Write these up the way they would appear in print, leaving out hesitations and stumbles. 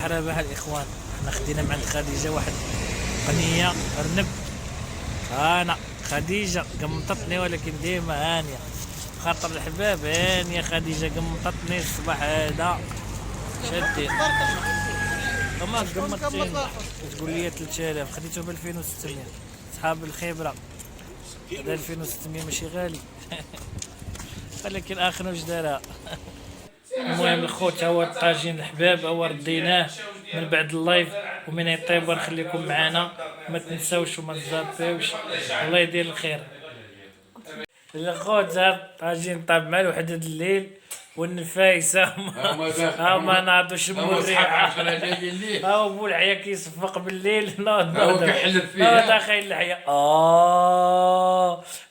مرحبا الاخوان. احنا خدينا مع خديجه واحد قنيه ارنب. انا خديجه قمطتني ولكن ديما هانيه خاطر الحباب. هانيه خديجه قمطتني الصباح هذا شدي كمان قمطتني. تقول لي 3000 خديته ب 2600. صحاب الخبره هذا 2600 ماشي غالي ولكن اخر واش دارها. المهم الخوت هو الطاجين الحباب هو رديناه من بعد اللايف ومن يطيب ونخليكم معنا. ما تنساوش وما تزابيوش. الله يدير الخير. الخوت هذا الطاجين طاب مع الوحدة الليل والنفايسة هما ناضوا شموا الريحة. هاو بو الحياة كيصفق بالليل ناض كيحلف فيها داخل الحياة.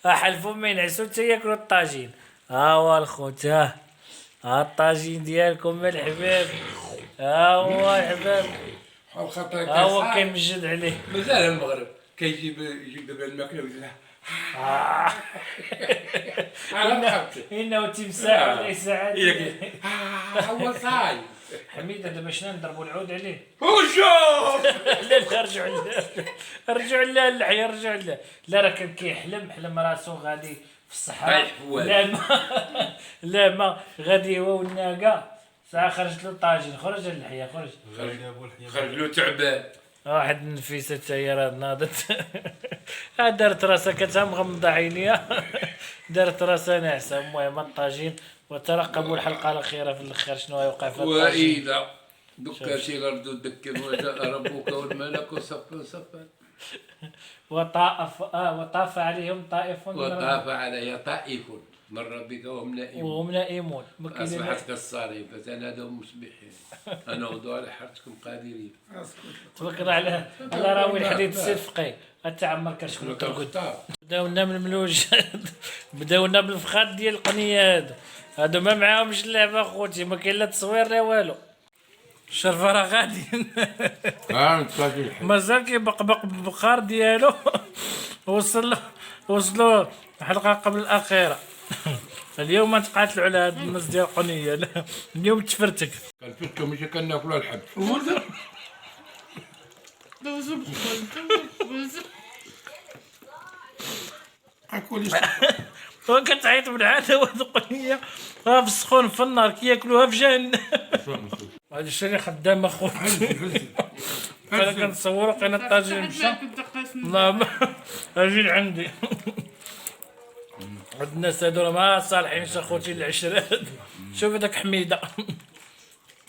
حلفوا ما ينعسوا حتى ياكلوا الطاجين. ها هو الخوت ها الطاجين ديالكم الحباب. ها هو الحباب ها هو كيمجد عليه. مازال المغرب يجيب دابا الماكله ويقول انه تمساح وليس عادي. هو صايم حميده دابا شنو نضربوا العود عليه. وشوف لا رجعوا له اللحيه رجعوا له. لا راه كان كيحلم حلم راسو غادي في الصحراء. لا ما غادي هو والناقه ساعه خرجت له الطاجين. خرج اللحيه خرج له تعبان. واحد النفيسه حتى هي راه ناضت دارت راسها كتها مغمضه عينيها دارت راسها ناعسه. المهم الطاجين وترقبوا الحلقه الاخيره في الاخر شنو يوقع في الطاجين. واذا دكاتي الارض دكن وجاء ربك والملك صفا وطاف عليهم طائف وطاف علي طائف من ربك وهم نائمون اصبحت كالصارم فتنادوا مصبحين انا غدوا على حرتكم قادرين. تفكر على راوي الحديد الصفقي التعمر كشكون ترقد. بداونا من الملوج بداونا بالفخاد ديال القنيه هادو ما معاهمش اللعبه خوتي. ما كاين لا تصوير لا والو. الشرفه راه غادي مازال كيبقبق بالبخار ديالو. وصلوا الحلقه قبل الاخيره. اليوم ما نتقاتلوا على هاد النص ديال القنيه. اليوم تفرتك كنفتو ماشي كناكلوا الحب. كتعيط بالعاده وهاد القنيه راه في السخون في النار كياكلوها في جهنم. هاد الشيء اللي خدام اخويا. انا كنتصور لقينا الطاجين مشى. لا اجي عندي. هاد الناس هادو راه ما صالحينش اخوتي العشرات. شوف هذاك حميده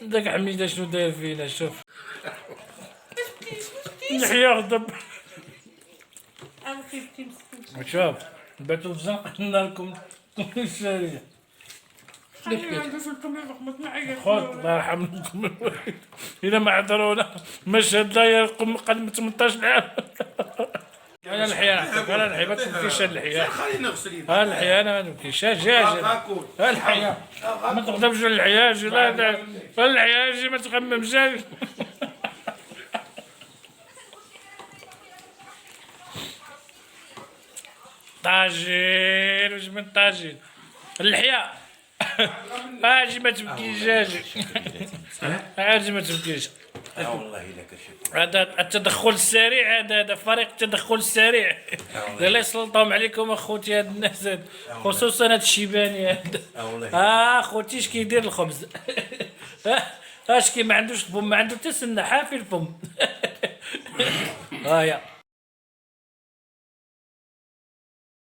داك حميده شنو داير فينا. شوف اللحيه غضب. شوف باتوا في زنقنا لكم الشاريه. خوت الله يرحمكم الا ما عذرونا مشهد لا يقوم قدم 18 عام. انا الحياه انا الحياه ما تبكيش الحياه. خلينا نغسل ها الحياه انا ما نبكيش. ها الحياه ما تغضبش على الحياه. لا الحياه ما تغممش. طاجين واش من طاجين الحياه. اجي ما تبكيش اجي ما تبكيش. والله الا كشف هذا التدخل السريع. هذا فريق التدخل السريع. الله يسلطهم عليكم اخوتي هاد الناس خصوصا هاد الشيباني هذا. خوتي اش كيدير الخبز. اش كي ما عندوش الفم ما عنده حتى سنه حافي الفم. هايا